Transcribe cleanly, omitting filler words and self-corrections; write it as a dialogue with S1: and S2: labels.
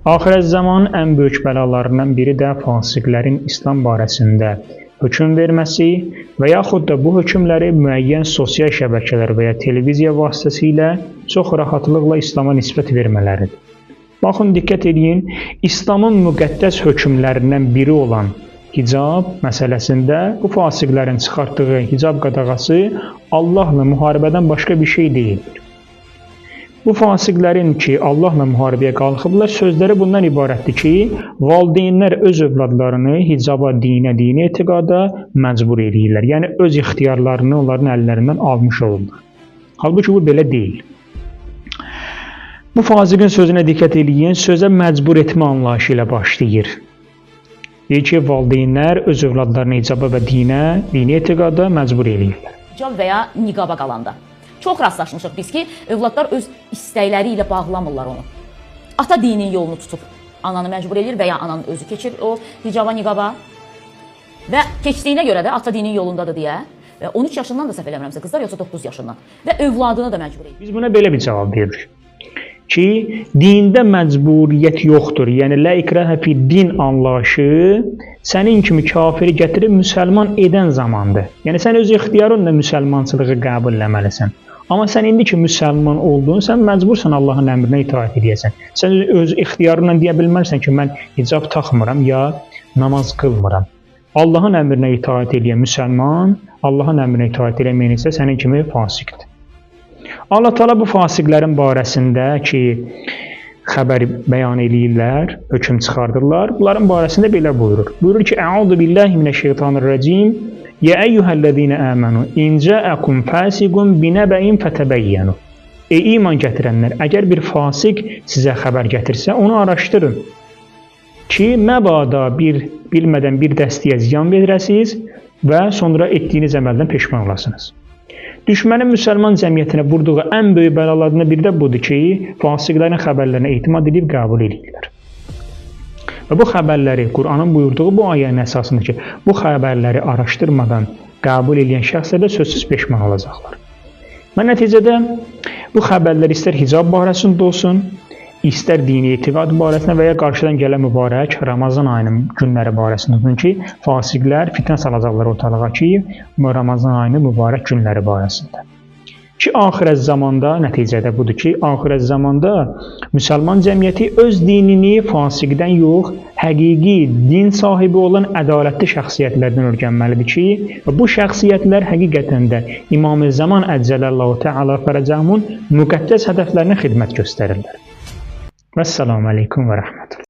S1: Axirət zamanın ən böyük bəlalarından biri də fasiqlərin İslam barəsində hökm verməsi və yaxud da bu hökmləri müəyyən sosial şəbəkələr və ya televiziya vasitəsilə çox rahatlıqla İslama nisbət vermələridir. Baxın, diqqət edin, İslamın müqəddəs hökmlərindən biri olan hicab məsələsində bu fasiqlərin çıxartdığı hicab qadağası Allahla müharibədən başqa bir şey deyildir. Bu fasiqlərin ki, Allahla müharibəyə qalxıblar, sözləri bundan ibarətdir ki, valideynlər öz övladlarını hicaba, dinə, dini etiqada məcbur edirlər. Yəni, öz ixtiyarlarını onların əllərindən almış olurlar. Halbuki bu belə deyil. Bu fasiqin sözünə diqqət edin, sözə məcbur etmə anlayışı ilə başlayır. Deyir ki, valideynlər öz övladlarını hicaba və dinə, dini etiqada məcbur edirlər.
S2: Hicab və ya niqaba qalanda. Çox rastlaşmışıq biz ki, övladlar öz istəkləri ilə bağlamırlar onu. Ata dinin yolunu tutub ananı məcbur edir və ya ananın özü keçir o hicaba, niqaba. Və keçdiyinə görə də ata dinin yolundadır deyə 13 yaşından da səhv eləmirəmsə qızlar, yoxsa 9 yaşından və övladını da məcbur edir.
S1: Biz buna belə bir cavab veririk ki, dində məcburiyyət yoxdur. Yəni, la ikraha fi din anlayışı sənin kimi kafiri gətirib müsəlman edən zamandır. Yəni, sən öz ixtiyarınla müsəlmançılığı qəbul etməlisən. Amma sən indi ki, müsəlman oldun, sən məcbursan Allahın əmrinə itaat edəsən. Sən öz ixtiyarınla deyə bilmərsən ki, mən hicab taxmıram ya namaz qılmıram. Allahın əmrinə itaat edən müsəlman, Allahın əmrinə itaat edəməyən isə sənin kimi fasiqdir. Allah Teala bu fasiqlərin barəsində ki, xəbər bəyan edirlər, hökm çıxardırlar. Bunların barəsində belə buyurur. Buyurur ki, Əuzu billahi minəşşeytanirracim. Ya eyyuhəl-ləzīnə əmənu, in cəəkum fəsiqun binəbəyin fətəbəyyənu. Ey iman gətirənlər, əgər bir fasiq sizə xəbər gətirsə, onu araşdırın. Ki, məbada bilmədən bir dəstəyə ziyan verəsiniz və sonra etdiyiniz əməldən peşman olasınız. Düşmənin müsəlman cəmiyyətinə vurduğu ən böyük bəlalarından biri də budur ki, fasiqlərin xəbərlərinə etimad edib qəbul edirlər. Və bu xəbərləri, Qur'anın buyurduğu bu ayənin əsasında ki, bu xəbərləri araşdırmadan qəbul edən şəxslər də sözsüz peşman olacaqlar. Və nəticədə bu xəbərlər istər hicab barəsində olsun, istər dini etiqad barəsində və ya qarşıdan gələn mübarək Ramazan ayının günləri barəsində olsun ki, fasiqlər fitnə salacaqlar ortalığa ki, Ramazan ayının mübarək günləri barəsində. Ki, axirət zamanda, nəticədə budur ki, axirət zamanda müsəlman cəmiyyəti öz dinini fasiqdən yox, həqiqi din sahibi olan ədalətli şəxsiyyətlərdən öyrənməlidir ki, bu şəxsiyyətlər həqiqətən də İmam-ı Zaman Əccələllahu Teala fərəcəmun müqəddəs hədəflərinə xidmət göstərirlər. Vəssalamu aleykum və rəhmətullah.